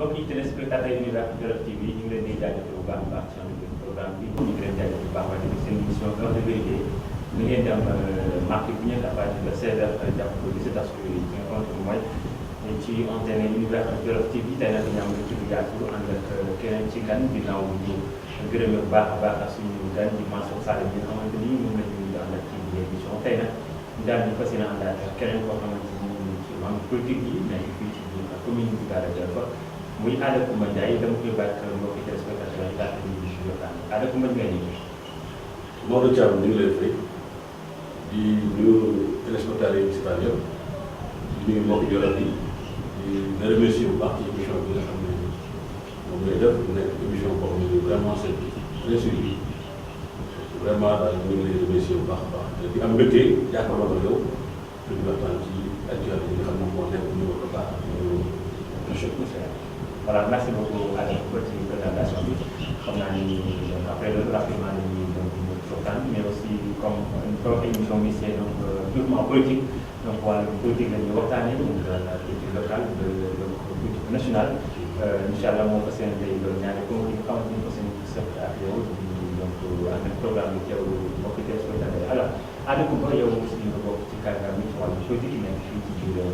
mbokk yi téléspectateurs Univers Jolof TV ñu ngi leen di jaajëfal bu baax a baax ci programme bi ñu ngi leen jaajëfal bu baax a baax seen émission Heure de Vérité ñu ngeen di am marqué bu ñëkk à partir de 16h jàpp 17h ci nga xamante ni mooy ci antenne Univers Jolof TV tey nag ñu am ci bu yaatu ànd ak keneen ci gan ginnaaw ñu gërëm bu baax a baax ak suñu gan di Mansour Sall bi nga xamante ni moom la ñu ànd ak ci émission tey nag daal di fas yéene ànd ak keneen koo xamante ni ci membre politique yi nekk fii ci commune bi Daara Djolof muy Ada Coumba Ndiaye dama koy bàyyi ak mbokki téléspectateurs yi daal di nuyu si waxtaan bi Ada Coumba Ndiaye ñu Maodo Thiam ñu ngi lay fay di nuyu téléspectateurs yi si rajo di nuyu mbokki Jolof yi di la remercier bu baax ci émission bi nga xam ne moom ngay def mu nekk émission boo xam ne vraiment c'est très suivi vraiment daal ñu ngi lay remercier bu baax a baax di am mbégte jàkkaarloo ak yow di waxtaan ci actualité yi nga xam ne moo nekk au niveau local. voilà merci beaucoup Ada Coumba ci présentation bi xam naa ni après loolu rapidement dañuy donc waxtaan mais aussi comme une émission bi c'est donc purement politique donc wàllu politique la ñuy waxtaanee donc la politique locale donc politique nationale incha allah moo fas yéene tey doon ñaari comme yi nga xamante ni fas yéene seq ak yow donc ànd ak programme bi teew mbokki téléspectateurs alors Ada Coumba yow aussi nga bokk ci kàddaa bi ci wàllu politique yi nekk fii ci biir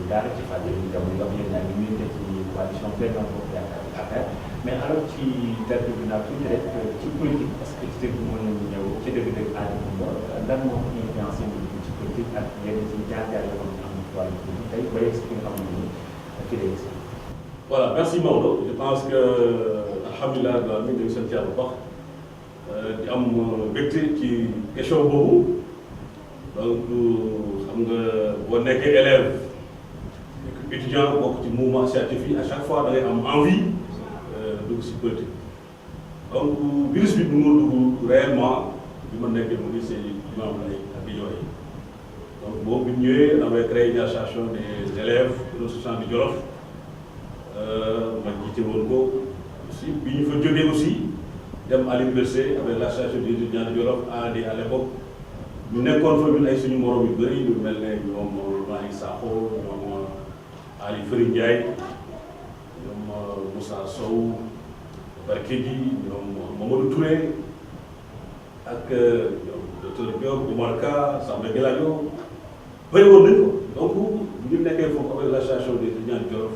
Daara ci Fadel yi jamono yoo xam ne ñu ngi ci coalition Benno Bokk Yaakaar mais alors ci date bi naa tuuti rek ci politique parce que ci dëgg mën nañu ñëw ci dëgg-dëgg Ada Coumba lan moo ko influencé ci politique ak yenn ci jaar-jaar yoo xam ne am na ci wàllu politique tey ba yegg si fi nga xam ne nii fi lay yegg si. Voilà, merci Maodo. Je pense que alhamdulilah mi ngi sant yàlla bu baax di am mbégte ci question boobu donc xam nga boo nekkee élève étudiant bokk ci mouvement associatif yi à chaque fois da ngay am envie dugg si politique donc virus bi nu mu dugg réellement bi ma nekkee mu lycée Limamou Laye ak Guédiawaye donc boobu bi ñu ñëwee on avait créé une association des élèves de l'association du Jolof ma jiite woon ko aussi bi ñu fa jógee aussi dem à l'université avec l'association des étudiants de Jolof à l'époque ñu nekkoon fa ñun ay suñu morom yu bëri ñu mel ne ñoom Malick Sakho ñoom Ali Fary Ndiaye ñoom Moussa Sow Barkédi ñoom Mamadou Touré ak ñoom docteur Diop Oumar Ka Samba Geladio bëri woon nañu ko donc bu ñu nekkee foofu avec l'association des étudiants de Jolof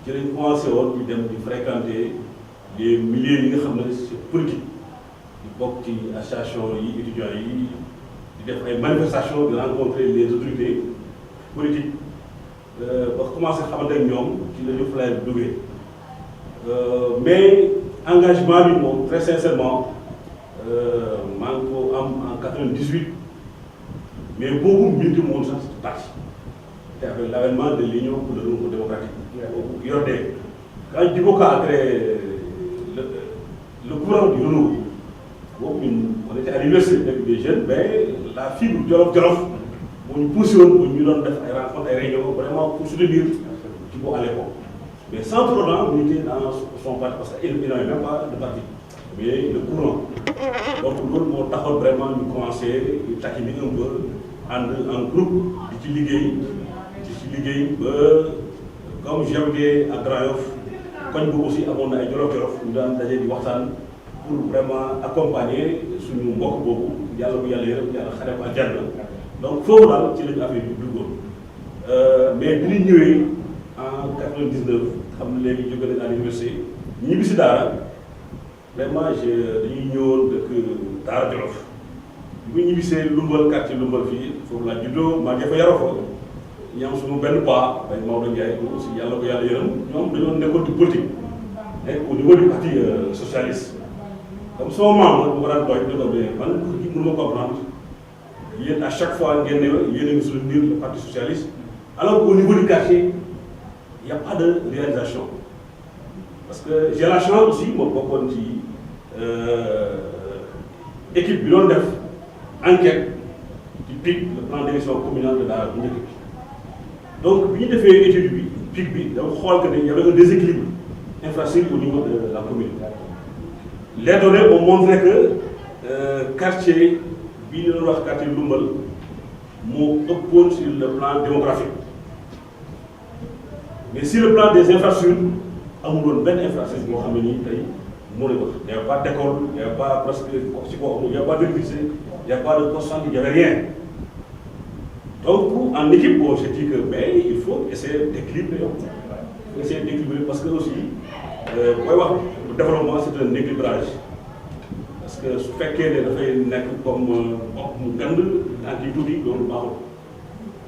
ci lañ commencé woon ñu dem di fréquenter les milieux yi nga xam ne c'est politique di bokk ci association yi étudiants yi di def ay manifestations di rencontrer les autorités politiques ba commencé xamante ak ñoom ci la ñu fly bi duggee mais engagement bi moom très sincèrement maa ngi ko am en 98 mais boobu mbir moom sax c'est parti te avec l'avènement de l'Union pour le renouveau démocratique URD quand Djiboka a créé le courant du renouveau boobu ñun on était à l'université avec des jeunes mais la fibre Jolof moo ñu poussé woon ñu doon def ay rencontres ay réunions vraiment pour soutenir Djibo à l'époque mais sans pour autant militer dans son parti parce qu'il n'avait même pas de parti mais le courant donc loolu moo taxoon vraiment ñu commencé taquiner un peu ànd en groupe di ci liggéey ba comme j'habitais à Grand Yoff koñ boobu aussi amoon na ay Jolof ñu daan daje di waxtaan pour vraiment accompagner suñu mbokk boobu yàlla bu yàlla yërëm yàlla xare ko àjjana donc foofu daal ci lañu affaire bi duggoon mais bi ñu ñëwee en 99 xam ne léegi jóge nañ à l'université ñibbi si Daara vraiment dañuy ñëwoon dëkk Daara Jolof bu ñu ñibbisee Lumbal quartier Lumbal fii foofu laa juddoo maa ngi fa yaroo fa ñu am suñu benn paa benn Maodo Ndiaye moom aussi yàlla ko yàlla yërëm ñoom dañoo nekkoon di politique nekk au niveau du parti socialiste comme sama maam nag bu ma daan tooy ne ko mais man mënu ma comprendre yéen à chaque fois ngeen ne yéen a ngi soutenir le parti socialiste alors qu'au niveau du quartier il y a pas de réalisation parce que j'ai la chance aussi ma bokkoon ci équipe bi doon def enquête ci PIC le plan d'émission communal de Daara bu njëkk bi donc bi ñu defee étude bi PIC bi dama xool que ne y avait un déséquilibre infrastructure au niveau de la commune les données ont montré que quartier bii ñu doon wax quartier Lumbal moo ëppoon sur le plan démographique mais sur le plan des infrastructures amul woon benn infrastructure boo xam ne nii tey moo lay wax il n'y a pas d'école il n'y a pas presque si ko il n'y a pas d'électricité il n'y a pas de poste il n'y avait rien donc en équipe bon je dis que mais il faut essayer d'équilibrer il faut essayer d'équilibrer parce que aussi booy wax développement c'est un équilibrage parce que su fekkee ne dafay nekk comme bopp mu gand tànk yi tuuti loolu baaxul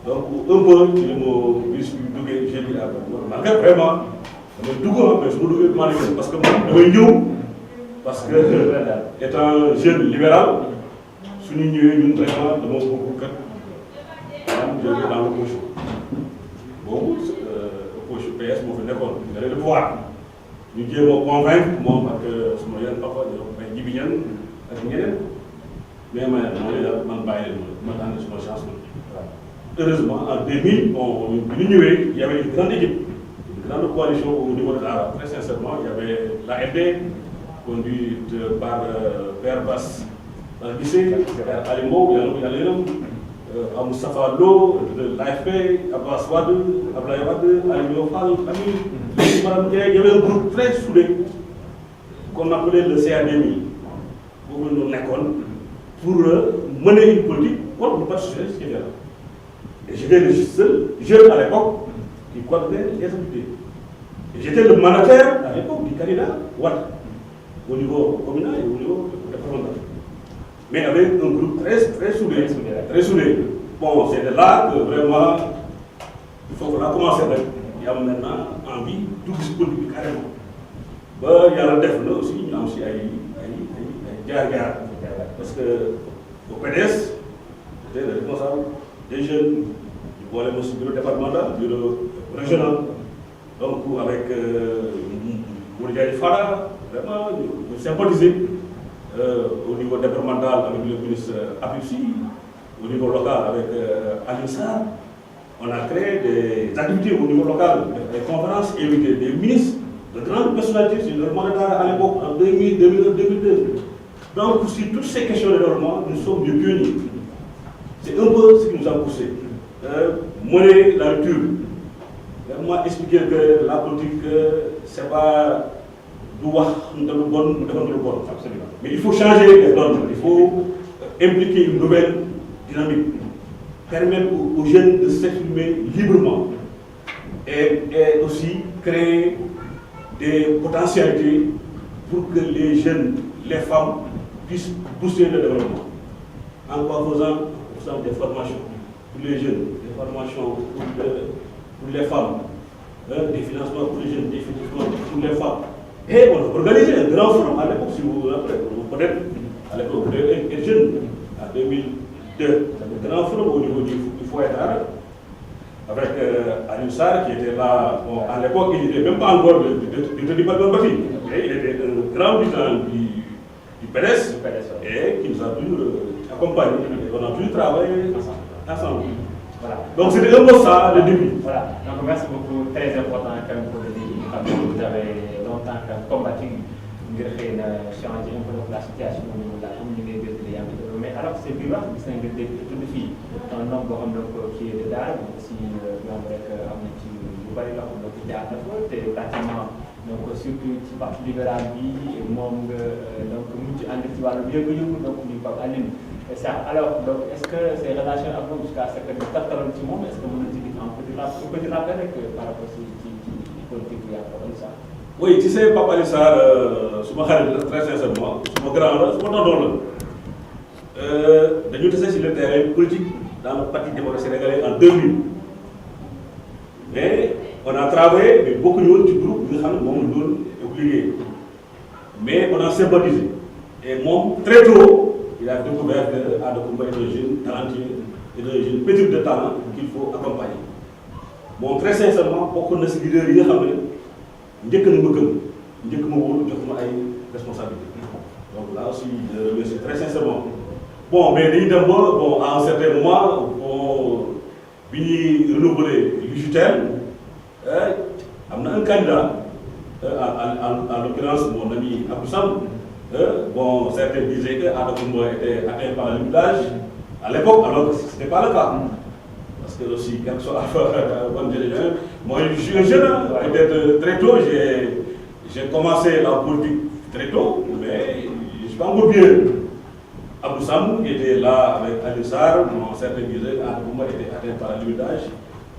donc un peu ci li ma bis bi duggee j'ai dit man kat vraiment damay dugg mais su ma duggee maa ngi parce que man damay ñëw parce que étant jeune libéral suñu ñëwee ñun vraiment dama bëgg kat am jógee dans l'opposition boobu opposition PS moo fi nekkoon nga le pouvoir ñu jéem a convaincre moom ak suma yenn papa ñoom ay jibi ñan ak ñeneen mais man bàyyi leen ma tànn suma chance la heureusement en 2000 bon bi ñu ñëwee il y avait une grande équipe une grande coalition au niveau de l'ARA très sincèrement il y avait l'AFD conduite par Père Bass Guissé, Père Ali Mbow yàlla Moustapha Lo de l'AFP, Abbas Wade, Abdoulaye Wade, Ali Fall, Madame Ndiaye, il y avait un groupe très soudé qu'on appelait le CADMI, pour nous pour mener une politique contre le Parti socialiste qui était là. Et j'étais le seul jeune à l'époque qui coordonnait les activités. Et j'étais le mandataire à l'époque du candidat Wade, au niveau communal et au niveau départemental. Mais avec un groupe très soudé, très soudé. Bon, c'est de là que vraiment, il faut qu'on a commencé avec. Il y a maintenant envie, tout ce politique carrément. Il y a le déf aussi, il y a aussi Diar. Parce que au PDS, j'étais le responsable des jeunes, du bureau départemental, bureau régional. Donc avec Moulidia Fara, vraiment, nous sympathisons. Au niveau départemental avec le ministre Apipsi, au niveau local avec Alissa, on a créé des activités au niveau local, des conférences, invité des ministres, de grandes personnalités sur le mandat à l'époque, en 2000, 2001, 2002. Donc, sur toutes ces questions de développement, nous sommes des pionniers. C'est un peu ce qui nous a poussé. Monnaie la rupture. Moi, expliquer que la politique, c'est pas absolument. Mais il faut changer les normes, il faut impliquer une nouvelle dynamique, permettre aux jeunes de s'exprimer librement et aussi créer des potentialités pour que les jeunes, les femmes puissent booster le développement. En quoi faisant des formations pour les jeunes, des formations pour les femmes, des financements pour les jeunes, des financements pour les femmes. Et on a organisé un grand forum à l'époque, si vous vous rappelez, peut-être à l'époque, vous êtes jeune, en 2002, un grand forum au niveau du foyer d'art, avec Aliou Sarr qui était là, bon, à l'époque il n'était même pas encore du département bâti, mais il était un grand militant du PDS, et qui nous a pu accompagner, et on a pu travailler ensemble. Voilà. Donc c'était un peu ça le début. Voilà, donc merci beaucoup, très important quand même pour le début. Vous avez longtemps combattu ngir xëy na changer un peu la situation au niveau de la communauté de mais alors c'est plus vaste gis nañ nga dégg tudd fii un homme boo xam ne qui est de Daara aussi ñoom rek am na ci lu bari loo xam ne ci jaar na fa te pratiquement donc surtout ci parti libéral bi moom nga donc mujj ànd ci wàllu yëngu-yëngu donc ñu Pape Alioune ça alors donc est-ce que ces relations ak moom jusqu'à ce que ñu tattaloon ci moom est-ce que mën na ci un petit rappel rek par rapport ci politique bi ak ça. Oui, tu sais, Papa Alissa, très sincèrement, mon grand, mon tonton, nous sommes sur le terrain politique dans le Parti démocratique sénégalais en 2000. Mais on a travaillé avec beaucoup de groupes qui ont oublié. Mais on a sympathisé. Et moi, très tôt, il a découvert qu'Adokumba est un jeune talentueux et un jeune petit de talent qu'il faut accompagner. Bon, très sincèrement, beaucoup de ces leaders, njëkk na ma gëm njëkk ma wóolu jox ma ay responsabilités donc là aussi je remercie très sincèrement bon mais dañuy dem ba bon à un certain moment bon bi ñuy renouveler l'UJTL am na un candidat en l'occurrence mon ami Abdou Sam bon certains disaient que Adakoumba était atteint par le village à l'époque alors que ce n'était pas le cas parce que aussi, quelque soit bonne génération, moi je suis un jeune, peut-être très tôt, j'ai commencé la politique très tôt, mais je ne suis pas encore vieux. Abdou Sam était là avec Ali Sarr, certains disaient que Bouma était atteint par la limite d'âge,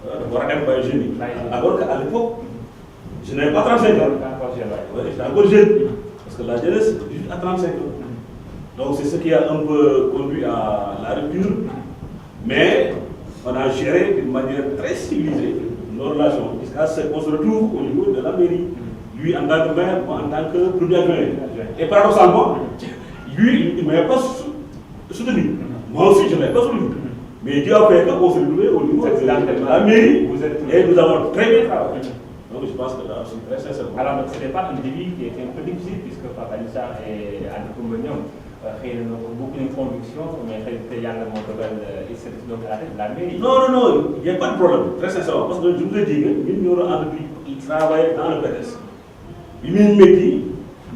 atteint par un génie. Alors qu'à l'époque, je n'avais pas 35 ans. J'étais encore jeune, parce que la jeunesse, juste à 35 ans. Donc c'est ce qui a un peu conduit à la rupture, mais on a géré d'une manière très civilisée nos relations, jusqu'à ce qu'on se retrouve au niveau de la mairie. Lui en tant que maire, moi en tant que premier adjoint. Et paradoxalement, lui, il ne m'avait pas soutenu. Moi aussi, je ne l'avais pas soutenu. Mais Dieu a fait qu'on s'est retrouvé au niveau de la mairie et nous avons très bien travaillé. Donc je pense que là, c'est très sincèrement. Alors, ce n'est pas un début qui était un peu difficile, puisque Papa Lissa et Adikoumonium, il y a beaucoup de convictions, mais il y a le Montogal, il s'est donc à la tête de la mairie. Non, non, non, il n'y a pas de problème, très sincèrement, parce que je vous ai dit que nous avons travaillé dans le PDS. Il m'a dit,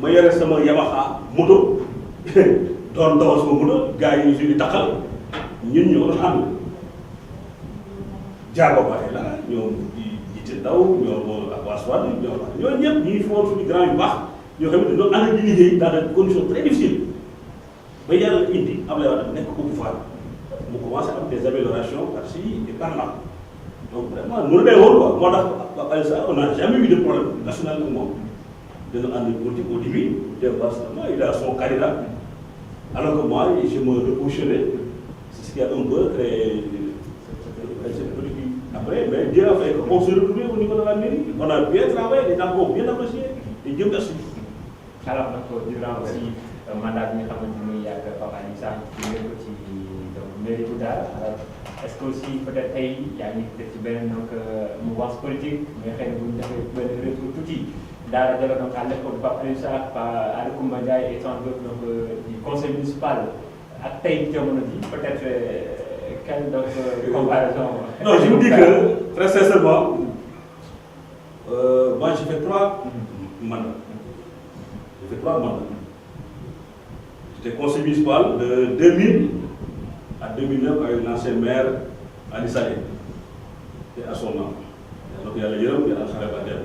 je suis resté à Yamaha, moto, dans le moto, les gars, ils sont takal, nous avons Diago est là, nous avons dit Daou, nous avons Abbaswad, nous avons dit font des grands bas, nous avons dans des conditions très difficiles. Mais il y a indi, au pouvoir. On commence à avoir des améliorations par-ci et par-là. Donc vraiment, nous devons voir. On n'a jamais eu de problème nationalement. De politique au début, il a son candidat. Alors que moi, je me repositionné. C'est ce qui a un peu créé cette politique. Après, mais Dieu a fait qu'on se retrouve au niveau de la mairie. On a bien travaillé, les gens ont bien apprécié. Et Dieu merci. Alors, durant aussi le mandat de Papa Lissa, qui est petit mairie bu Daara. Est-ce que aussi peut-être tey yaa ngi def ci benn donc mouvance politique mais xëy na bu ñu defee benn retour tuuti Daara Jolof donc à l'époque Papa Lissa Aliou Coumba Ndiaye étant donc du conseil municipal ak tey jamono ji peut-être quelle donc comparaison. Non, je vous dis que très sincèrement, moi j'ai fait 3 mandats. J'ai fait 3 mandats. J'étais conseiller municipal de 2000 à 2009 avec l'ancien maire Ali Saleh, et à son nom. Donc il y a le Yérom, il y a la Khaled Badel.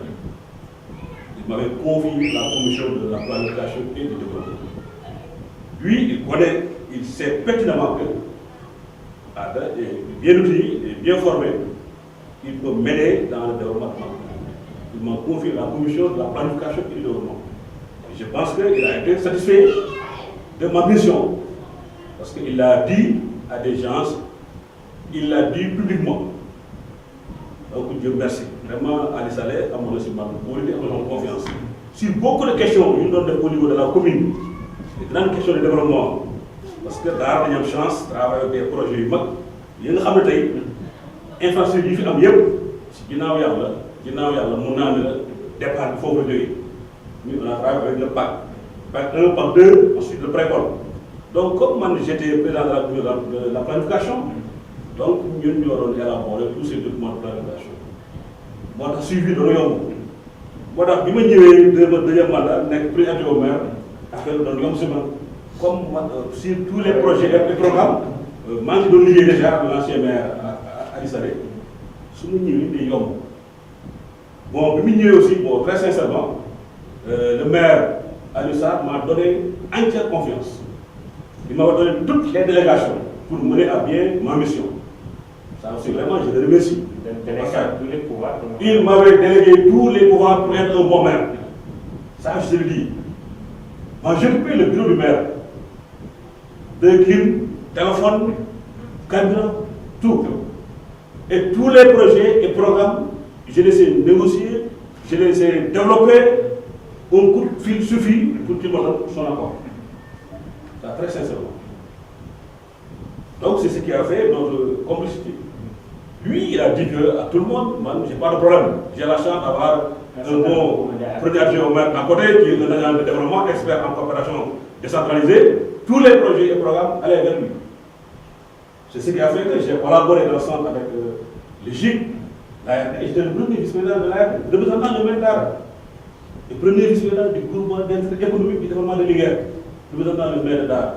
Il m'avait confié la commission de la planification et du développement. Lui, il connaît, il sait pertinemment que, bien outillé et bien formé, il peut m'aider dans le développement. Il m'a confié la commission de la planification et du développement. Et je pense qu'il a été satisfait de ma mission, parce qu'il a dit à des gens, il l'a dit publiquement. Donc Dieu merci. Vraiment, Ali Saleh, à mon avis, ma confiance. Sur beaucoup de questions, nous donnons au niveau de la commune, des grandes questions de développement, parce que là, on a une chance de travailler avec des projets humains. Il y a des infrastructures qui sont si ginnaaw yàlla mun naa ne la départ bi foofu la jógee nous on a travaillé avec le PAC 1 PAC 2 ensuite le précole. Donc comme moi j'étais président de la planification, donc nous avons élaboré tous ces documents de planification. Moi j'ai suivi le royaume. Moi quand je suis deuxième mandat nekk président au maire affaire doon yomb si man comme sur tous les projets et les programmes maa ngi doon liggéey déjà avec l'ancien maire Ali Saleh su ma ñëwee day yomb. Bon bi mu ñëwee aussi bon très sincèrement le maire Aliou Sarr m'a donné entière confiance. Il m'a donné toutes les délégations pour mener à bien ma mission. Ça aussi vraiment je le remercie. Il m'avait délégué tous les pouvoirs pour être un bon maire. Ça je le dis. Moi j'ai occupé le bureau du maire. De clim, téléphone, carburant, tout. Et tous les projets et programmes, je les ai négociés, je les ai développés. Un coup de fil suffit pour qu'il me donne son accord. Ça, très sincèrement. Donc c'est ce qui a fait notre complicité. Lui, il a dit à tout le monde, je n'ai pas de problème. J'ai la chance d'avoir un bon premier adjoint au maire à côté, qui est un agent de développement, expert en coopération décentralisée. Tous les projets et programmes allaient vers lui. C'est ce qui a fait que j'ai collaboré ensemble avec le GIC, l'ARD, et j'étais le premier vice-président de l'ARD, représentant de Mentara. Le premier vice-président du groupement d'intérêt économique du développement de l'IGER, représentant le maire de Dar.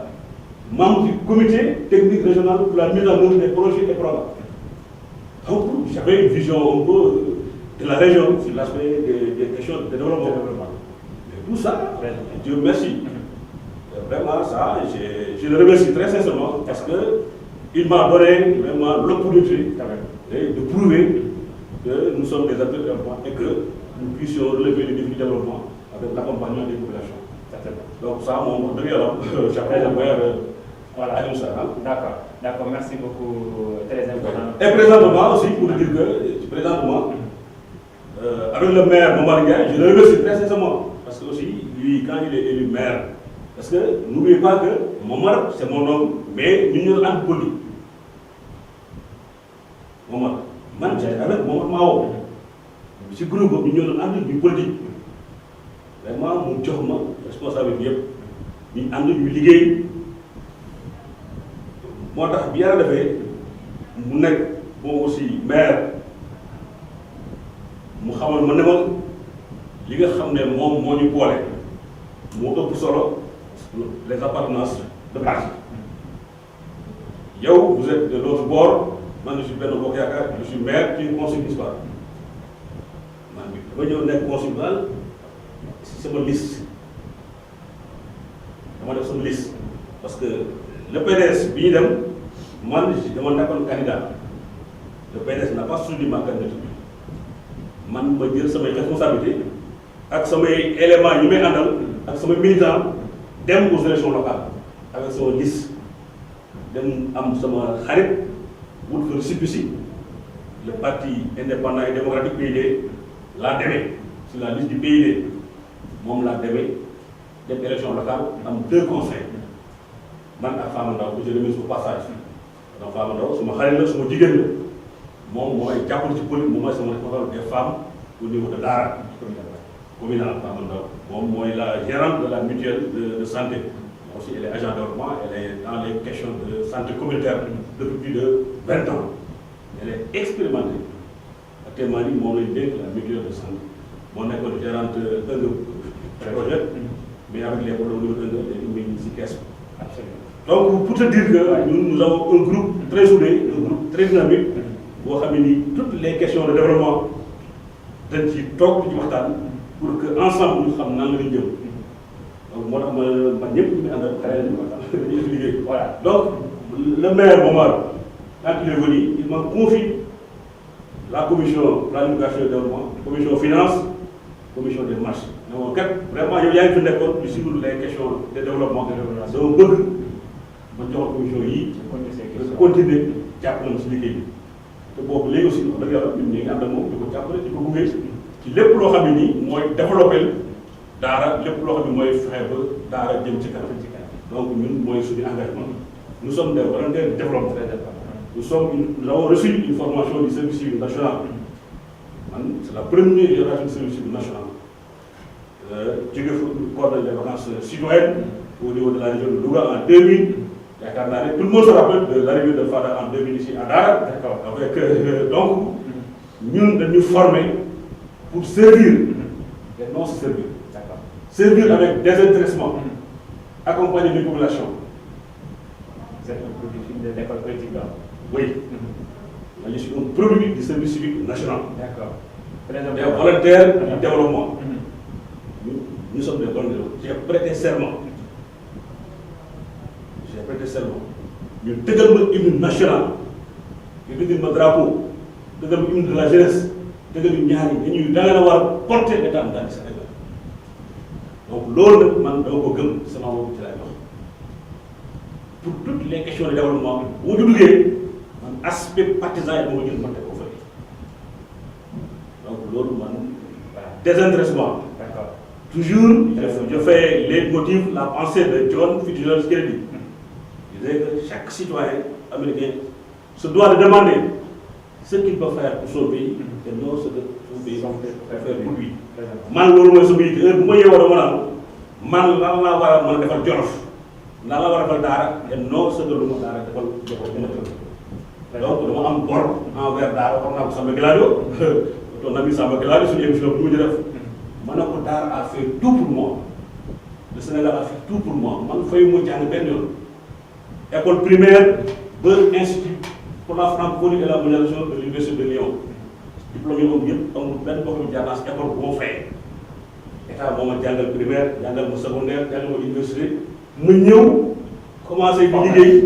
Membre du comité technique régional pour la mise en œuvre des projets et programmes. j'avais une vision un peu de la région sur l'aspect des questions de développement. Mais tout ça, Dieu merci. Vraiment, ça, je le remercie très sincèrement parce qu'il m'a donné vraiment l'opportunité de prouver que nous sommes des acteurs de développement et que nous puissions relever les défis du développement avec l'accompagnement des populations. Donc ça, mon derrière, j'appelle le maire à ça. D'accord, merci beaucoup, très important. Et présentement aussi, pour dire que, présentement, avec le maire Momar Ndiaye, je le remercie très sincèrement. Parce que aussi, lui, quand il est élu maire, parce que n'oubliez pas que Momar, c'est mon homme, mais nous sommes en politique. Momar, man, avec Momar Mao, ce groupe, nous sommes en politique. Vraiment, mon job, responsable bien, nous sommes en ligue. Moi, bien fait, mu nekk moom aussi maire mu xamal ma ne ma li nga xam ne moom moo ñu boole moo ëpp solo les appartenances de parti. Yow vous êtes de l'autre bord, man je suis Benno Bokk Yaakaar, je suis maire du conseil municipal. Man bi dama ñëw nekk conseil municipal si sama liste dama def sama liste parce que le PDS bi ñu dem man dama nekkoon candidat. Le PDS n'a pas soutenu ma candidature. Man ma jël samay responsabilités ak samay éléments yi may àndal ak samay militants dem aux élections locales avec sama liste dem am sama xarit wut fa récépissé le parti indépendant et démocratique PID laa demee sur la liste du PID moom laa demee dem élection locale am 2 conseils man ak Fama Ndaw que je remercie au passage donc Fama Ndaw suma xarit la suma jigéen la moom mooy jàppale ci politique moom mooy sama responsable des femmes au niveau de Daara communal Fama Ndaw moom mooy la gérante de la mutuelle de santé aussi elle est agent de développement, elle est dans les questions de santé communautaire depuis plus de 20 ans. Elle est expérimentée. Actuellement, moom lañ dénk la mutuelle de santé moo nekkoon gérante projet mais avec les problèmes au niveau de léegi si kees. Donc pour te dire que nous avons un groupe très soudé, un groupe très dynamique boo xam ne nii toutes les questions de développement dañ ci toog ci waxtaan pour que ensemble ñu xam nan la ñu jëm. Donc moo tax man ñëpp ñu ngi àndal xale dañuy liggéey. Voilà. Donc le maire Momar quand il est venu il m'a confié la commission planification et développement, commission finance, commission des marchés. Donc vraiment yow yaa ngi fi nekkoon di suivre les questions de développement. dama bëgg ma jox commission yi continuer jàppale ma si liggéey bi te boobu léegi aussi wax dëgg yàlla ñun ñu ngi ànd ak moom di ko jàppale di ko gunge ci lépp loo xam ne nii mooy développer daara lépp loo xam ne mooy fexe ba daara jëm ci kanam donc ñun mooy suñu engagement. Nous sommes des volontaires de développement. Nous avons reçu une formation du service civil national. C'est la première génération du service civil national. J'ai coordonné les vacances citoyennes au niveau de la région de Louga en 2000. Tout le monde se rappelle de l'arrivée de Fada en 2000 ici à Dara. Avec, donc, nous nous formés pour servir et non se servir. Servir avec désintéressement, accompagner les populations. C'est un produit de l'école politique là. Oui. Je suis un produit du service civique national. D'accord. Des volontaires du développement. Nous sommes des volontaires. J'ai prêté serment. Nous avons un hymne national. Nous avons un drapeau. Nous avons un hymne de la jeunesse. Nous avons un porter l'État dans le Sénégal. Donc, l'autre, c'est ma voix. Pour toutes les questions de développement, vous avez un aspect partisan et vous avez un donc, l'autre, désintéressement. Toujours, je fais les motifs, la pensée de John Fitzgerald Kennedy. Il disait que chaque citoyen américain se doit de demander ce qu'il peut faire pour son pays et non ce que son pays peut faire pour lui. Man, man lan laa war a mën a defal Jolof lan la war a defal Daara et non ce que lu ma Daara defal donc dama am bor envers Daara wax naa ko Samba Galadio ton ami Samba Galadio suñu émission bi mu ñu def ma ne ko Daara a fait tout pour moi le Sénégal a fait tout pour moi man fayu ma jàng benn yoon école primaire ba institut pour la francophonie et la mondialisation de l'université de Lyon diplôme yi moom yëpp amul benn boo xam ne jaar naa si école bu ma fayee état moo ma jàngal primaire jàngal ma secondaire jàngal ma université ma ñëw commencé di liggéey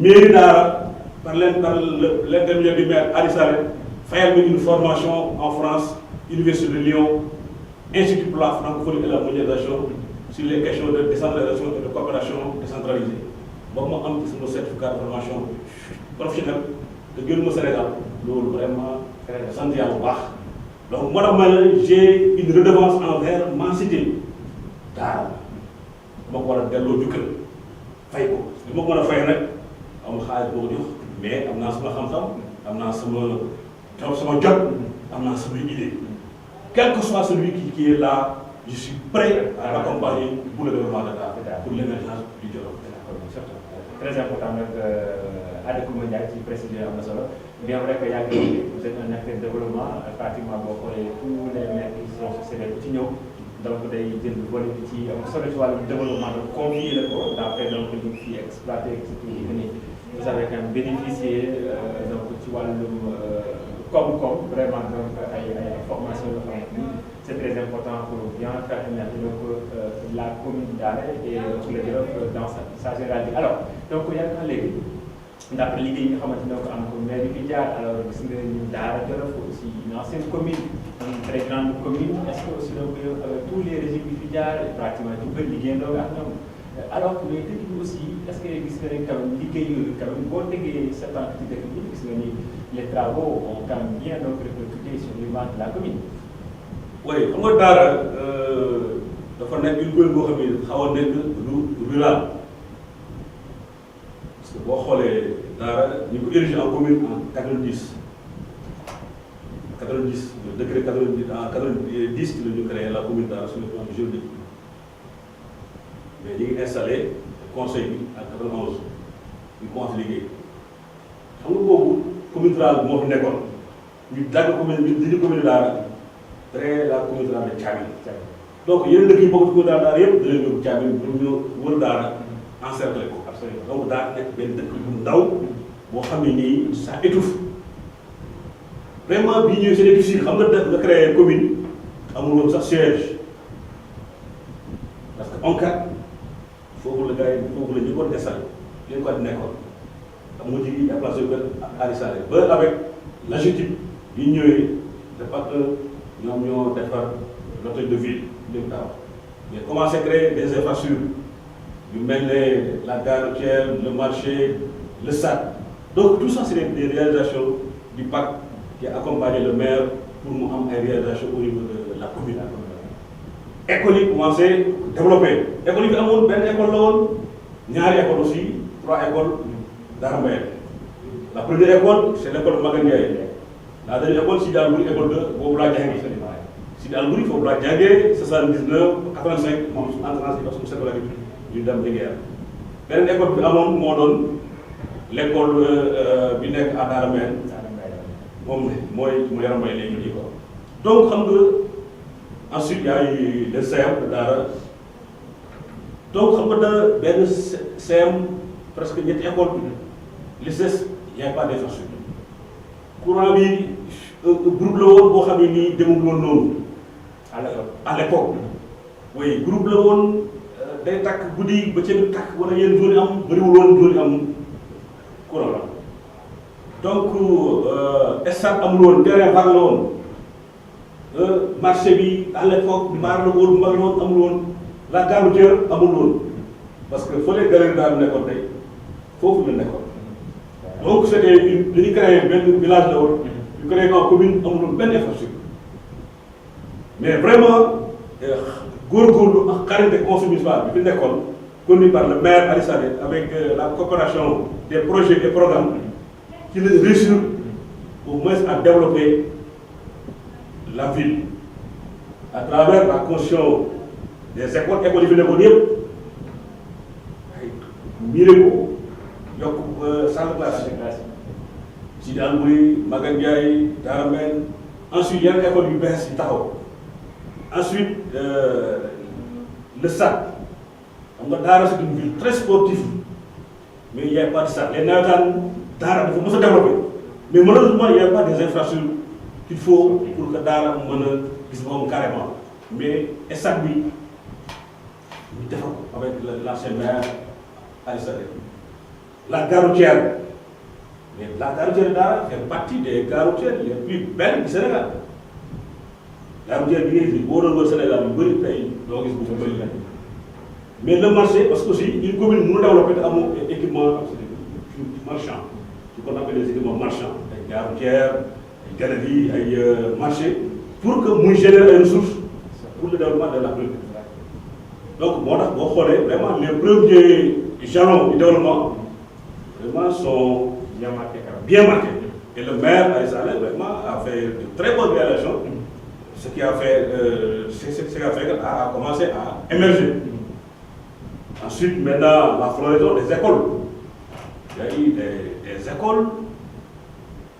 mairie Daara par l'intermédiaire du maire Ali Saleh fayal ma une formation en France université de Lyon institut pour la francophonie et la mondialisation sur les questions de décentralisation et de coopération décentralisée boobu ma am ci sama certificat de formation professionnelle te génn ma Sénégal loolu vraiment sant yàlla bu baax donc moo tax ma ne j'ai une redevance envers ma cité Daara dama ko war a delloo jukkal fay ko li ma ko mën a fay nag amul xaalis boo ko jox mais am naa sama xam-xam am naa sama jot am naa sama idée quel que soit celui qui est là je suis prêt à l'accompagner pour le développement de Dakar pour l'émergence du Djolof. Très important nag Adja Coumba Ndiaye ci préciser am na solo bien vrai que yaa ngi vous êtes un acteur de développement pratiquement boo xoolee tous les maires qui sont succédés ku ci ñëw donc day jël volet bi ci am solo ci wàllum développement donc confier la ko d'après donc li fi exploité surtout ni vous avez quand même bénéficié donc ci wàllum koom-koom vraiment donc ay formation yoo xam ne c'est très important pour bien faire émerger donc la commune Daara et le Djolof dans sa généralité alors donc yaakaar naa léegi ndax liggéey yi nga xamante ne ko am ko maire bi fi jaar alors gis nga ñu Daara Djolof aussi une ancienne commune une très grande commune est-ce que aussi donc avec tous les régimes yi fi jaar pratiquement tout bëri liggéeyandoo ak ñoom alors que les dëkk bi aussi est-ce que gis nga ne quand même liggéey yooyu quand même boo tegee 7 ans ci dëkk bi gis nga ni les travaux ont quand même bien donc répercuté sur l'image de la commune. oui xam nga Daara dafa nekk une commune boo xam ne xaw a nekk rural parce que boo xoolee Daara ñu ko érigé en commune en 90 le décret 90 en 90 ci la ñu créé la commune Daara sur le plan juridique mais ñu ngi installé conseil bi en 91 ñu commencé liggéey xam nga boobu commune rurale bi moo fi nekkoon ñu dagg commune bi di commune Daara très la commune rurale de Thiamène donc yeneen dëkk yi bokk ci commune Daara yëpp da leen yóbbu Thiamène pour ñu wër Daara encercler ko absolument donc Daara nekk benn dëkk bu ndaw boo xam ne nii ça étouffe vraiment bi ñëwee c'est difficile xam nga créé commune amul woon sax siège parce que ONCAD foofu la gars yi foofu la ñu ko installé li ñu ko nekkoon am nga ci déplacé wu Ali Saleh ba avec l'AGETIP yi ñëwee dafa ñoom ñoo defar l'hôtel de ville léegi taw mais commencé créer des infrastructures yu mel ne la gare routière le marché le stade donc tout ça c'est des réalisations du pacte qui a accompagné le maire pour mu am ay réalisations au niveau de la commune. école yi commencé développé école yi fi amoon benn école la woon ñaari école aussi 3 écoles Daara Mbayeen la première école c'est l'école Maguette Ndiaye la deuxième école Sidi Albouri école 2 boobu laa jàngee Sidi Albouri foofu laa jàngee 79 85 moom su entrance yi ak suñu secondaire ñu dem Linguère beneen école bi amoon moo doon l'école bi nekk à Daara Mbayeen moom mooy Yaram Mbaye léegi nii quoi donc xam nga ensuite y a eu le CEM de Daara donc xam nga benn CEM presque ñetti école lycée y a pas d'infrastructure courant bi groupe la woon boo xam ne nii demul woon noonu à l'époque oui groupe la woon day takk guddi ba ca takk wala yenn zone yi am bëriwul woon zone yi am courant la donc stade amul woon terrain vague la woon marché bi à l'époque mbaar la woon mag la woon amul woon la gare routière amul woon parce que fële galerie daal nekkoon tey foofu la nekkoon donc c'était une dañuy créé benn village la woon ñu créé en commune amul woon benn infrastructure mais vraiment góorgóorlu ak xarante conseil municipal bi fi nekkoon conduit par le maire Ali Saleh avec la coopération des projets et programmes qui la réussir au moins à développer la ville à travers la construction des écoles yi fi nekkoon yëpp ay miire ko yokk salle de classe Sidi Albouri Maguette Ndiaye Daara Mbayeen ensuite yenn école yu bees yi taxaw ensuite le stade xam nga Daara c'est une ville très sportive mais il y a pas de stade les nawetaan Dara il faut se développer. Mais malheureusement, il n'y a pas des infrastructures qu'il faut pour que Dara me carrément. Mais ça, oui, avec l'ancien maire Aïssade. La gare routière. Mais la gare routière Dara fait partie des gares routières les plus belles du Sénégal. La routière du Sénégal, mais le marché, parce que aussi, une commune nous développer un équipement marchand, ce qu'on appelle les équipements marchands, les gares routières, les galeries, les marchés, pour que nous générions des ressources pour le développement de la commune. Donc, vraiment, les premiers jalons du développement vraiment sont bien marqués. Et le maire Aïssale vraiment a fait de très bonnes réalisations, ce qui a fait qu'elle a commencé à émerger. Ensuite, maintenant, la floraison des écoles. Il y a eu des écoles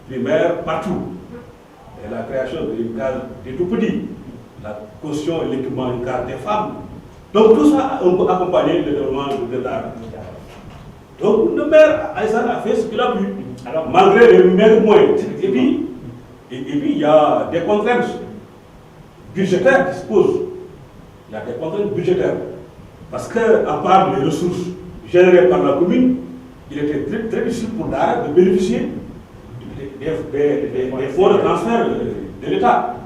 primaires partout. Et la création d'une case des tout petits, la caution et l'équipement d'une case des femmes. Donc tout ça a un peu accompagné le développement de l'art. Donc le maire Aïssane a fait ce qu'il a pu, alors, malgré les mêmes moyens. Et puis, il y a des contraintes budgétaires qui se posent. Il y a des contraintes budgétaires. Parce qu'à part les ressources générées par la commune, il était très, très difficile pour Dara de bénéficier des fonds de transfert de l'État.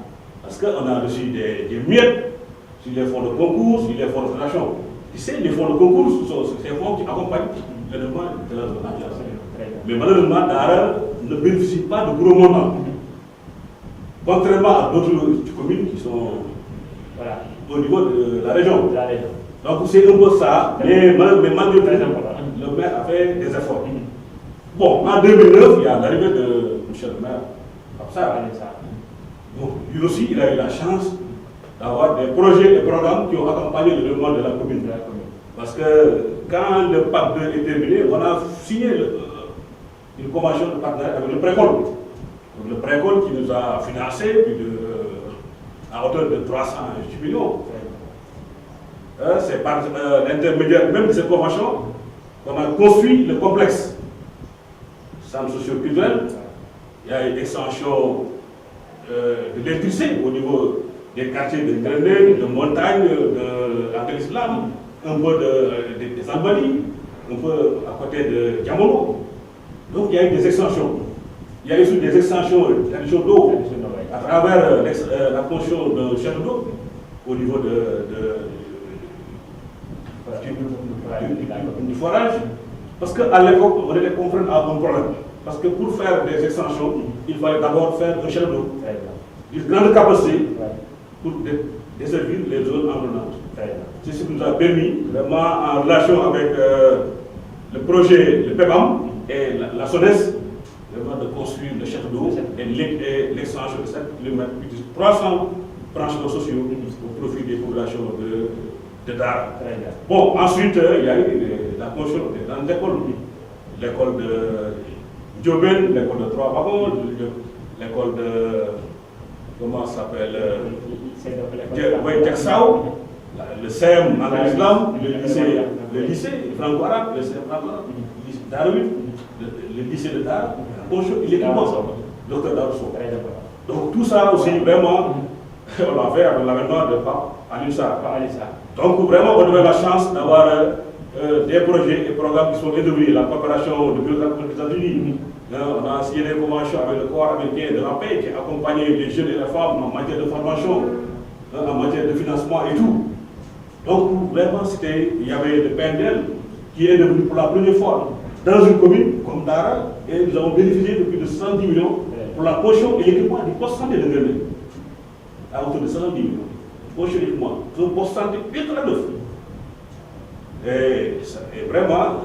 Parce qu'on a reçu des miettes sur les fonds de concours, sur les fonds de fédération. Tu sais, les fonds de concours, ce sont ces fonds qui accompagnent le développement de la zone. Mais malheureusement, Dara ne bénéficie pas de gros montants. Contrairement à d'autres communes qui sont au niveau de la région. Donc c'est un peu ça, mais malgré tout, le maire a fait des efforts. Bon, en 2009, il y a l'arrivée de M. le maire. Donc, lui aussi, il a eu la chance d'avoir des projets et programmes qui ont accompagné le développement de la commune. Parce que quand le PAC 2 est terminé, on a signé une convention de partenariat avec le Précole. Donc le Précole qui nous a financé à hauteur de 300 millions. C'est par l'intermédiaire même de cette convention qu'on a construit le complexe centre socio-culturel. Il y a une extension de l'électricité au niveau des quartiers de Grenade, de Montagne, de l'Islam, un peu des Albanies, un peu à côté de Diamolo. Donc il y a eu des extensions. Il y a eu des extensions d'addition d'eau à travers la construction d'un château d'eau au niveau du forage, parce qu'à l'époque, on était confronté à un problème. Parce que pour faire des extensions, il fallait d'abord faire un château d'eau d'une grande capacité pour desservir les zones environnantes. C'est ce qui nous a permis, vraiment en relation avec le projet, le PEPAM et la SONES, vraiment de construire le château d'eau et l'extension de 7 km, 300 branchements sociaux au profit des populations de Dara. Bon, ensuite, il y a eu la construction des grandes écoles. L'école de Diobène, l'école de Trois-Wagons, l'école de, comment ça s'appelle, Texao, le CEM en islam, le lycée franco-arabe, le CEM franco-arabe, le lycée Darwin, le lycée de Dara, l'équipement, docteur Darso. Donc tout ça aussi, vraiment, on l'a fait avec l'avènement de Pape Alissa. Donc vraiment, on avait la chance d'avoir des projets et programmes qui sont établis, la coopération depuis les États-Unis. On a signé des conventions avec le corps américain de la paix qui accompagnait les jeunes et les femmes en matière de formation, en matière de financement et tout. Donc vraiment, il y avait le PNDL qui est devenu pour la première fois dans une commune comme Dara, et nous avons bénéficié de plus de 110 millions pour la caution et l'équipement du poste santé de Grenade, à hauteur de 110 millions. Caution et l'équipement, c'est un poste santé ultra neuf. Et vraiment,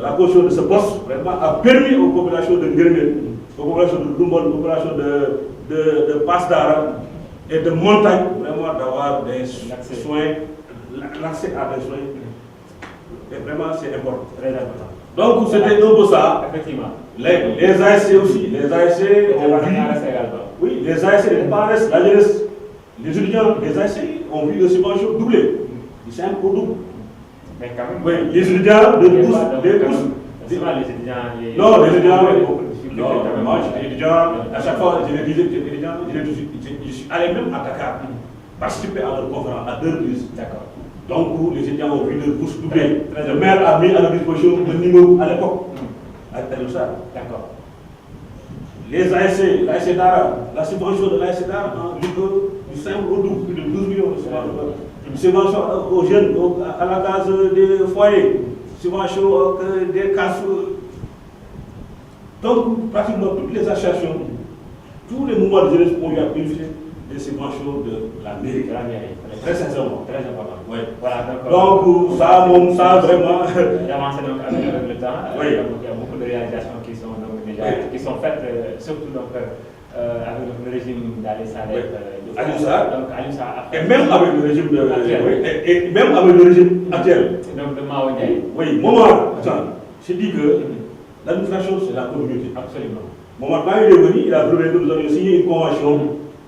la caution de ce poste vraiment a permis aux populations de Grenade, aux populations de Lumbol, aux populations de Passe-Dara et de Montagne, vraiment d'avoir des soins, l'accès à des soins. Et vraiment, c'est important. Très important. Donc, c'était un peu ça. Effectivement. Les ASC aussi. Les ASC ont vu. Oui, les ASC, les parents, la jeunesse, les étudiants, les ASC ont vu les subventions doubler. C'est un peu double. Mais quand même. Oui, les étudiants, les bourses C'est pas les étudiants. Non, les étudiants. Non, moi j'étais étudiant. À chaque fois, je les disais que j'étais étudiant. Je suis allé même à Dakar participer à leur conférence à 2 reprises. D'accord. Donc, les étudiants ont vu leur bourse doublée. Le maire a mis à leur disposition le numéro à l'époque. À ça. D'accord. Les ASC, l'ASC Dara, la subvention de l'ASC Dara, du simple au double, plus de 12 millions de subventions. Subvention aux jeunes, à la case des foyers, subvention des cases. Donc, pratiquement toutes les associations, tous les mouvements de jeunesse ont eu à bénéficier des subventions de la mairie. Très sincèrement. Très important. Oui. Voilà, donc, ça vraiment. D'avancer donc avec le temps. Oui. Donc, il y a beaucoup de réalisations qui sont donc déjà qui sont faites, surtout donc, avec le régime d'Ali Saleh. Donc, Aliou Sarr. Et même avec le régime et même avec le régime actuel. Donc, de Mao Ndiaye. Oui, moment, attends, je dis que l'administration, c'est la communauté. Absolument. Moment, quand il est venu, il a trouvé que nous avions signé une convention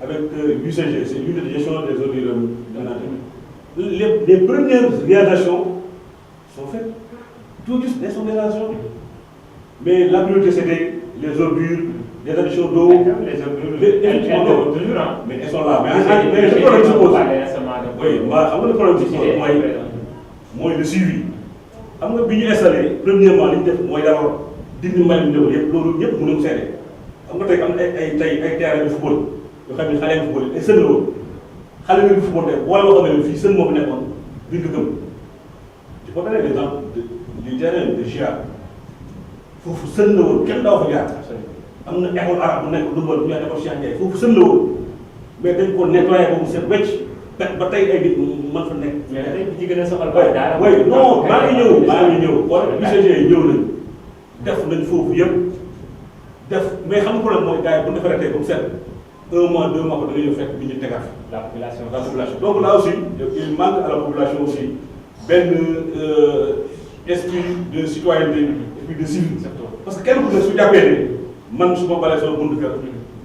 avec l'UCG, c'est l'unité de gestion des ordures ménagères. Les premières réalisations sont faites tout juste des sondations. Mais la priorité, c'était les ordures, les additions d'eau. Les ordures, toujours, hein. Mais elles sont là. Mais le problème se pose. Oui, le problème se pose. Moi, le suivi. Xam nga bi ñu installé premièrement li ñu def mooy d'abord dindi mbay mi ñëw yëpp loolu ñëpp mënuñu seede xam nga tey am na ay terrain de football yoo xam ne xale yi football ay sën la woon xale yi football tey boo loo xam ne fii sën moo fi nekkoon duñ ko gëm je peux donner l'exemple du terrain de GIA foofu sën la woon kenn daaw fa jaar am na école arabe bu nekk Louga bu ñu école Cheikh Ndiaye foofu sën la woon mais dañ ko nettoyé ba mu set wecc ba tey ay nit mën fa nekk. mais tey bi ci gën a soxal ba daara. oui non maa ngi ñëw wala UCG yi ñëw nañ def nañ foofu yëpp def mais xam nga problème mooy gars yi bu ñu defaree tey ba mu set 1 mois 2 mois ko da ngay ñëw fekk bi ñu tegaat la population. donc là aussi il manque à la population aussi benn esprit de citoyenneté esprit de civisme. parce que kenn ku ne su jàppee ne man su ma balee sama buntu kër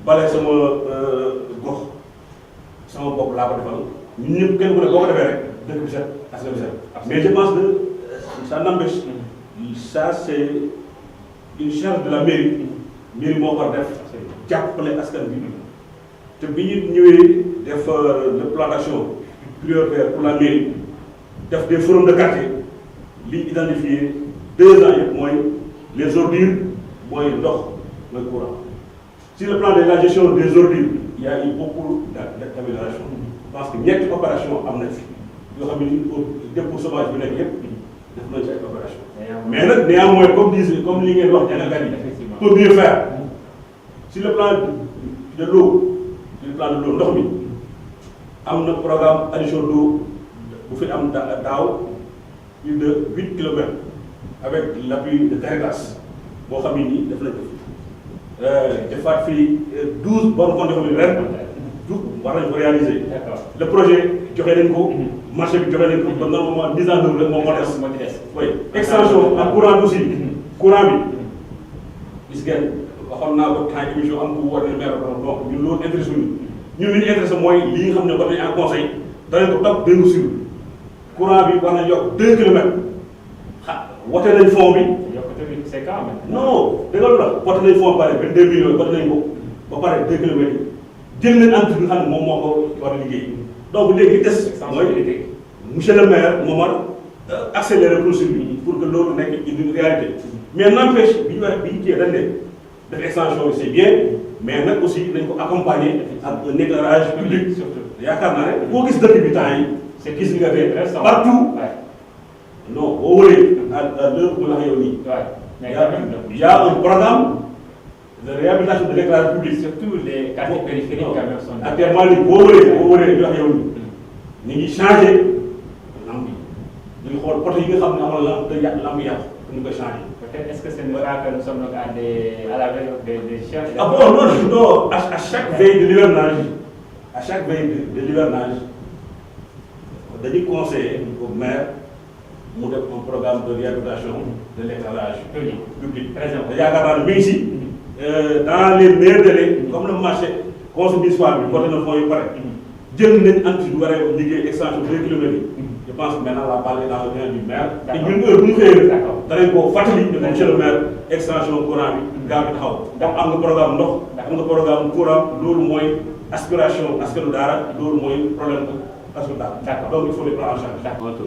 balee sama gox sama bopp laa ko defal. ñun ñëpp kenn ku ne boo ko defee rek dëkk bi set askan bi set mais je pense que ça n'empêche ça c'est une charge de la mairie moo ko def jàppale askan bi te bi ñu ñëwee def le plan d'action prioritaire pour la mairie def des forums de quartier li ñu identifié 2 ans yëpp mooy les ordures mooy ndox mooy courant sur le plan de la gestion des ordures il y a eu beaucoup d'amélioration parce que ñetti opération am na fi yoo xam ne ni dépôt sauvage bi nekk yëpp def nañ ci ay opération mais nag néanmoins comme li ngeen wax jàngalkat yi pour mieux faire sur le plan de l'eau ndox mi am na programme addition d'eau bu fi am daaw plus de 8 kilomètres avec l'appui de Caritas boo xam ne nii def nañ ko fi defaat fii 12 bonnes comptes yoo xam ne ren war nañ ko réaliser. le projet joxe nañ ko. marché bi joxe nañ ko. ba normalement mise en œuvre rek moom moo des. oui extension ak courant bi aussi. courant bi. gis ngeen waxoon naa ko temps émission am ku woote maire donc ñun loolu intéressé wuñu ñun li ñu intéressé mooy li nga xam ne war nañu en conseil danañ ko topp déglu sur courant bi war nañ yokk 2 kilomètres wote nañ fond bi. yokk tamit c'est quand même. non dëgg la wote nañ fond ba pare 22 millions wote nañ ko ba pare 2 kilomètres yi. jël nañ entreprise bi nga xam ne moom moo ko war a liggéey donc léegi li des mooy monsieur le maire moo war accélérer procédure bi pour que loolu nekk une réalité mais n'empêche bi ñu cee dañ ne def extension bi c'est bien mais nag aussi nañ ko accompagner ak un éclairage public yaakaar naa ne boo gis dëkk bi temps yi c'est gis nga ne partout non boo wëree à l'heure bu la wax yow nii il y a un programme de réhabilitation de l'éclairage public. Surtout les quartiers périphériques quand même sont. Actuellement nii boo wëree ñu wax yow nii ñu ngi changé lampe yi ñu ngi xool poto yi nga xam ne amoon lampe lampe yàqu ñu koy changé. peut-être est-ce que ce n'est pas que nous sommes donc à la veille des chefs. ah bon non à chaque veille de l'hivernage dañuy conseiller au maire mu def un programme de réhabilitation de l'éclairage public. très important yaakaar naa ne mi ngi si. dans les meilleurs délais comme le marché consommation bi côté na fonds yu pare jël nañ entreprise bu war a liggéey extension 2 kilomètres yi je pense que maintenant la balle est dans les mains du maire. te ñun heure bu ñu xëyee danañ koo fàttali ne monsieur le maire extension courant bi gaaw bi taxaw. donc am nga programme ndox. am nga programme courant loolu mooy aspiration askanu Daara loolu mooy problème askanu Daara. d'accord donc il faut les prendre en charge. d'accord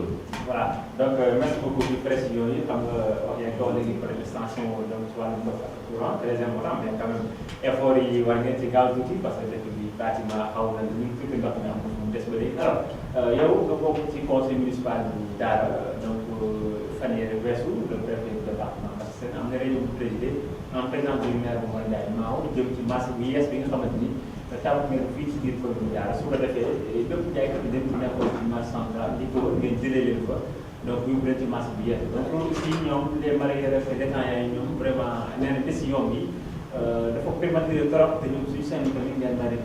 voilà donc merci beaucoup ci précision yi xam nga wax yaa ngi wax léegi peut être extension donc ci wàllu ndox ak courant très important mais quand même effort yi war ngeen ci gaaw tuuti parce que dëkk bi pratiquement xaw na ñu ngi fi ndox mi am mu des ba léegi alors yow nga bokk ci conseil municipal bu Daara donc fan yii weesu le préfet du département parce que am na réunion bu présidé en présence du maire bu Mor Ndiaye Maaw jëm ci marché bu yees bi nga xamante ni taw ngeen fii ci biir commune Daara su ko defee bépp jaaykat bi dañ ci nekkoon ci marché central di ko ngeen jëlee leen fa donc yóbbu leen ci marché bu yees donc loolu aussi ñoom les mareyeurs et détaillants yi ñoom vraiment nee na décision bi dafa prématuré trop te ñoom suñu seen tamit ngeen daal di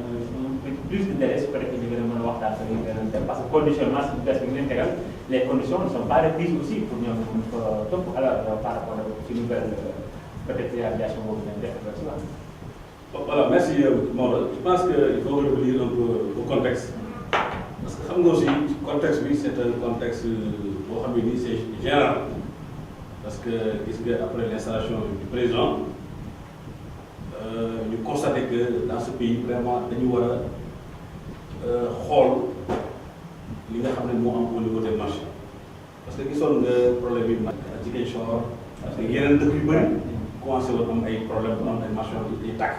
plus de délai su ko defee ñu gën a mën a waxtaan ak ñu gën a dem parce que condition marché bu bees bi ngeen tegal les conditions ne sont pas requises aussi pour ñoom ñu ko topp alors par rapport ak ci nouvelle peut-être réalisation boobu ngeen def ci wax. Voilà, merci Maodo. Je pense qu'il faut revenir un peu au contexte. Parce que xam nga aussi contexte bi c'est un contexte boo xam ne nii c'est général. Parce que gis nga après l'installation du président ñu constaté que dans ce pays vraiment dañu war a xool li nga xam ne moo am au niveau des marchés. Parce que gisoon nga problème yi ak Ziguinchor parce que yeneen dëkk yu bëri commencé woon am ay problème bu am ay marchés yi tàkk.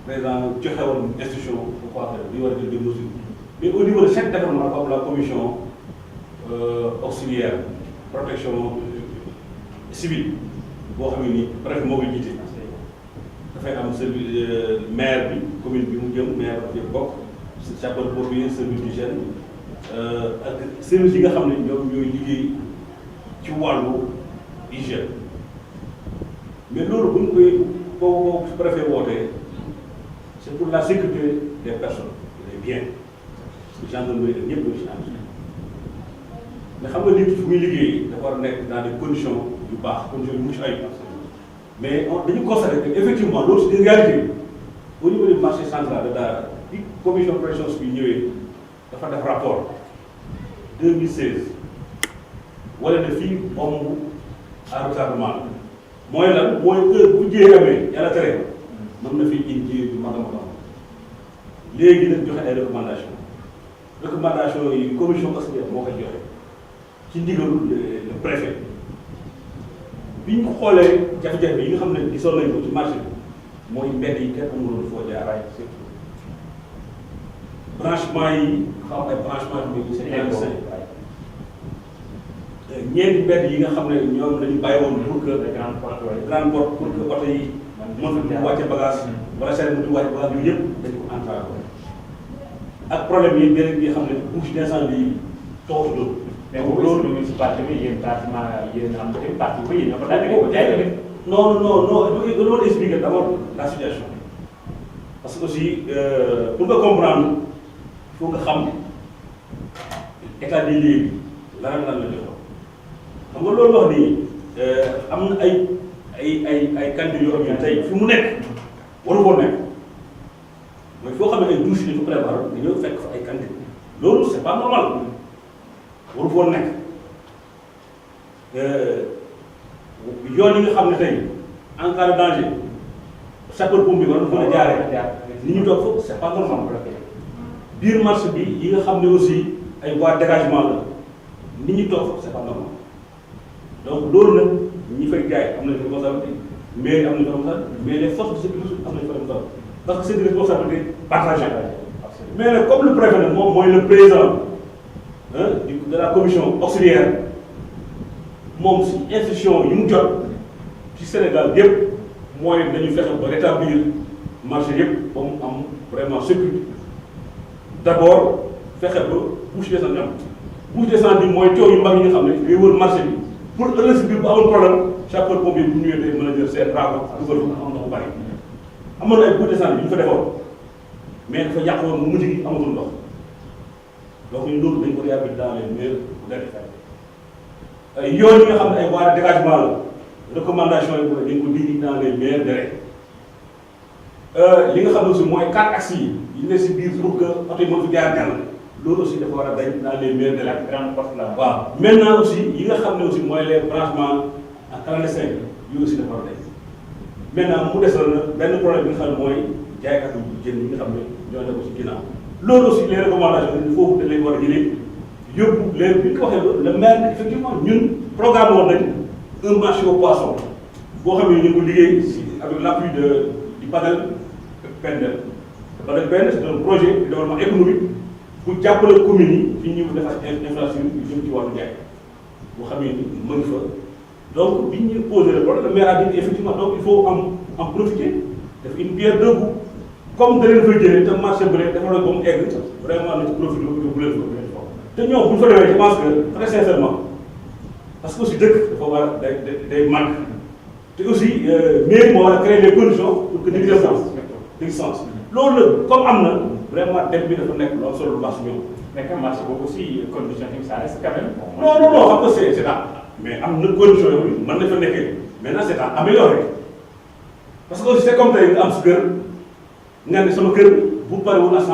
président joxe woon institution bu ko waxee di war a jël des mesures mais au niveau de chaque département comme la commission auxiliaire protection civile boo xam ne nii préfet moo koy jiite dafay am service maire bi commune bi mu jëm maire bi bokk sapeur-pompier service d'hygiène ak service yi nga xam ne ñoom ñooy liggéey ci wàllu hygiène mais loolu bu ñu koy boo préfet wootee c'est pour la sécurité des personnes des biens parce que gendarmerie ak ñëpp ñoo ci ànd mais xam nga nit fu muy liggéey dafa war a nekk dans des conditions yu baax conditions yu mucc ayib mais dañu constaté que effectivement loolu c'est une réalité au niveau du marché central de Daara bi commission protection bi ñëwee dafa def rapport 2016 wala ne fii bombe à retardement mooy lan mooy heure bu jiyee amee yàlla tere mën na fi indi du mag a mag léegi nag joxe ay recommandations yi commission auxiliaire moo koy joxe ci ndigalu le préfet bi ñu xoolee jafe-jafe yi nga xam ne gisoon nañ ko ci marché bi mooy mbedd yi kenn amul foo jaar branchement yi xam ay branchement bi c'est ñeenti mbedd yi nga xam ne ñoom lañu bàyyi woon pour que grande porte pour que oto yi mën fi wàcce bagage wala seen mënti wàcce bagage yooyu yëpp dañ ko entravé ak problème yi beneen yi xam ne bouche d'incendie yi toxatu loolu. mais loolu municipalité bi yéen pratiquement yéen am na partie bu yéen ñoo ko daal di ko jaay tamit. non non non dañu war a expliquer d'abord la situation parce que aussi pour nga comprendre il faut nga xam état des lieux bi lan la joxoon xam nga loolu wax nii am na ay cantines yoo xam ne tey fi mu nekk waru koo nekk mooy foo xam ne ay douche yi dafa prévoir nga ñëw fekk fa ay cantines loolu c'est pas normal waru koo nekk yoon yi nga xam ne tey en cas de danger sapeur-pompier war na mën a jaaree ni ñu toog foofu c'est pas normal biir marché bi yi nga xam ne aussi ay voies de dégagement la ni ñu toog foofu c'est pas normal donc loolu nag ñi fay jaay am nañu responsabilité mais am nañu responsabilité mais les forces de sécurité am nañu responsabilité parce que c'est une responsabilité partagée mais nag comme le préfet nag moom mooy le président de la commission auxiliaire moom si institution yi mu jot ci Sénégal yëpp mooy dañu fexe ba rétablir marché yëpp ba mu am vraiment sécurité d'abord fexe ba bouche d'incendie am bouche d'incendie mooy coow yu mag yi nga xam ne day wër marché bi pour ëllëg si biir bu amul problème sapeur-pompier bu ñëwee day mën a jël seen raako dugal ko am na ko bari amoon na ay bouche d'incendie yu ñu fa defoon mais dafa yàq woon mu mujj gi amatul ndox donc ñun loolu dañ ko réhabiliter dans les meilleurs délais yoon yi nga xam ne ay voies de dégagement la recommandation yi dañ ko dindi dans les meilleurs délais li nga xam ne aussi mooy 4 axes yi ne si biir pour que oto yi mën fi jaar jàll loolu aussi dafa war a dañ dans les meilleurs délais. grande porte là. waaw maintenant aussi yi nga xam ne aussi mooy les branchements en clandestin yi aussi dafa war a dañ maintenant mu des na benn problème bi nga xam ne mooy jaaykatu jën yi nga xam ne ñoo nekk ci ginnaaw loolu aussi les recommandations yi foofu dañ leen war a jëlee yóbbu léegi bi ñu ko waxee le maire effectivement ñun programme woon nañ un marché au poisson boo xam ne ñu ngi ko liggéey si avec l'appui du panel PNDL. Panel PNDL c'est un projet de développement économique pour jàppale communes yi fi ñu defar infrastructure yu jëm ci wàllu jaay boo xam ne ni mu ngi fa donc bi ñu posé le problème le maire a dit effectivement donc il faut en profiter def une pierre deux coups comme da leen fa jëlee te marché bu rek dafa la ba mu egg vraiment nañ ci profité bu leen fa te ñoom bu ñu fa demee je pense que très sincèrement parce que aussi dëkk dafa war a day manque te aussi mairie moo war a créer les conditions pour que d'existence loolu la comme am na vraiment dem bi dafa nekk loolu solo lu baax si ñoom. mais que marché boobu aussi condition yi ça reste quand même. non xam nga c'est mais am na condition yooyu mën na fa nekkee maintenant c'est à améliorer parce que aussi c'est comme tey nga am si kër nga ne sama kër bu parewul à 100%.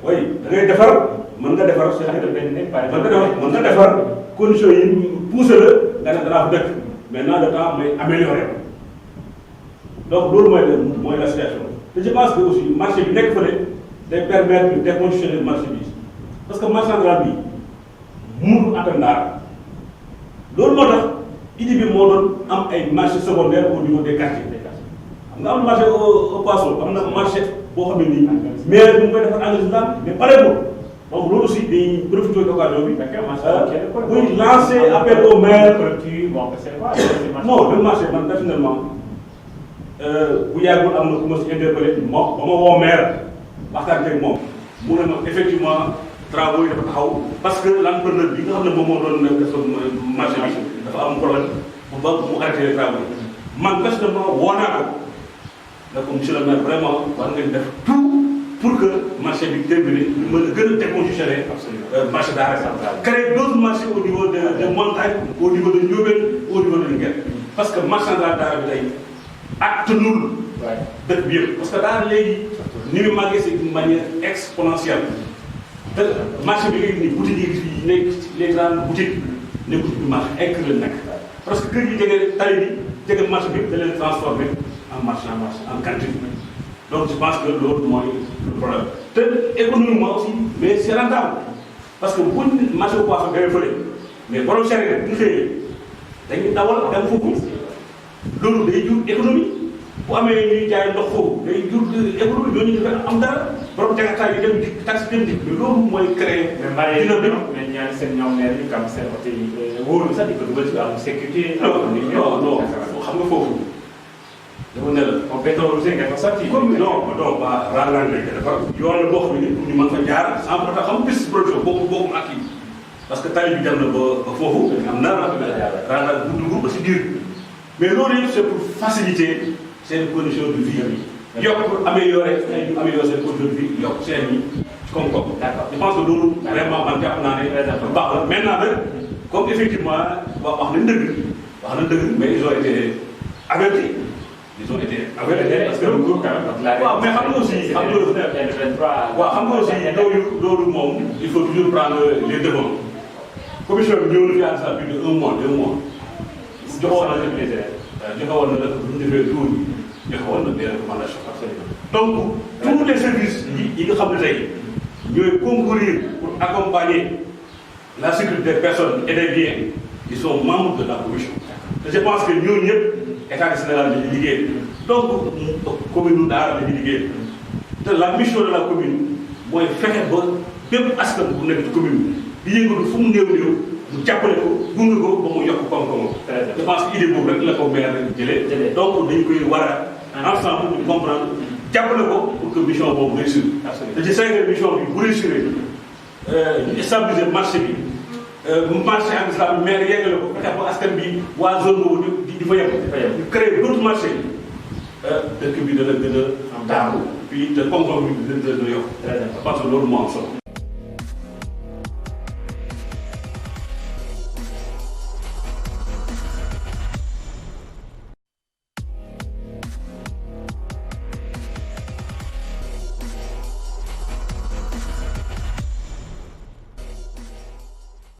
oui da ngay defar mën nga defar. mën nga defar conditions yi poussé la nga ne danaa fa dëkk maintenant le temps may améliorer donc loolu mooy la situation te je pense que aussi marché bi nekk fële day permettre de décongestionner marché bi parce que marché central bi mënul atteindre dara loolu moo tax idée bi moo doon am ay marché secondaire au niveau des quartiers xam nga am na marché au poisson am na marché boo xam ne nii mais bu ñu koy defar engrais mais pareegul donc loolu aussi dañuy profité de l'occasion bi. pour lancer appel au maire. non le marché man personnellement bu yàggul am na ku ma si interpellé moom ba ma woo maire waxtaan ak moom mu ne ma effectivement travaux yi dafa taxaw parce que l'entrepreneur bi nga xam ne moom moo doon def marché bi dafa am problème ba mu arrêté les travaux yi man personnellement woo naa ko ne ko monsieur le maire vraiment war ngeen def tout pour que marché bi terminé ñu mën a gën a décongestionner marché d'arrêt central créer d'autres marchés au niveau de montagne au niveau de Ndiobène au niveau de Linguère parce que marché central d'arrêt bi tey attanul dëkk bi yëpp parce que daal léegi ni mu màggee c'est d'une manière exponentielle te marché bi léegi nii boutique yi fii nekk les grandes boutiques ne boutique bi marché egg la nekk parce que kër yi jege tali bi jege marché bi da leen transformé en marché en cantine donc je pense que loolu mooy le problème te économiquement aussi mais c'est rentable parce que buñ marché bu poisson demee fële mais borom charrette bu ñu xëyee dañuy dawal dem foofu loolu day jur économie bu amee ñuy jaay ndox foofu day jur économie ñooñu ñu am dara borom jagataay yi dem dikk taxi dem dikk mais loolu mooy créer. dina dem mais ñaan seen ñoom maire yi kam seen oto yi wóorul sax di ko dugal ci am sécurité. non xam nga foofu dama ne la. on béton rouge nga ko sotti. comme non pas rarement lañ koy defar yoon la boo xam ne pour ñu mën fa jaar sans pour xam piste production boobu ak kii parce que tali bi dem na ba foofu am na rarement bu dugg ba si biir. mais loolu yëpp c'est pour faciliter seen conditions de vie yokk pour améliorer seen conditions de vie yokk seen yi koom-koom. d'accord je pense que loolu vraiment man jàpp naa ne baax la maintenant nag comme effectivement wax nañ dëgg mais ils ont été avertis parce que waaw mais xam nga aussi xam nga aussi loolu moom il faut toujours prendre les devants commission bi ñëw na fi à ça plus de 1 mois 2 mois joxoon na la bu ñu defee tour bi joxoon na des recommandations donc tous les services yi nga xam ne tey ñooy concourir pour accompagner la sécurité des personnes et des biens ils sont membres de la commission te je pense que ñooñu ñëpp état du Sénégal la ñuy liggéey donc commune Daara la ñuy liggéey te la mission de la commune mooy fexe ba bépp askan bu nekk ci commune di yëngatu fu mu néew mu jàppale ko gunge ko ba mu yokk koom-koomam. je pense que idée boobu rek la ko maire jëlee. donc dañu koy war a ensemble pour comprendre jàppale ko pour que mission boobu réussir. te ci cinq mission bi bu réussir ñu stabiliser marché bi marché en islam maire yeggale ko fexe ba askan bi waa zone boobu di fa yem. ñu créer d'autres marchés dëkk bi dana gën a taaru puis te koom-koom bi dina yokk. parce que loolu moo am solo.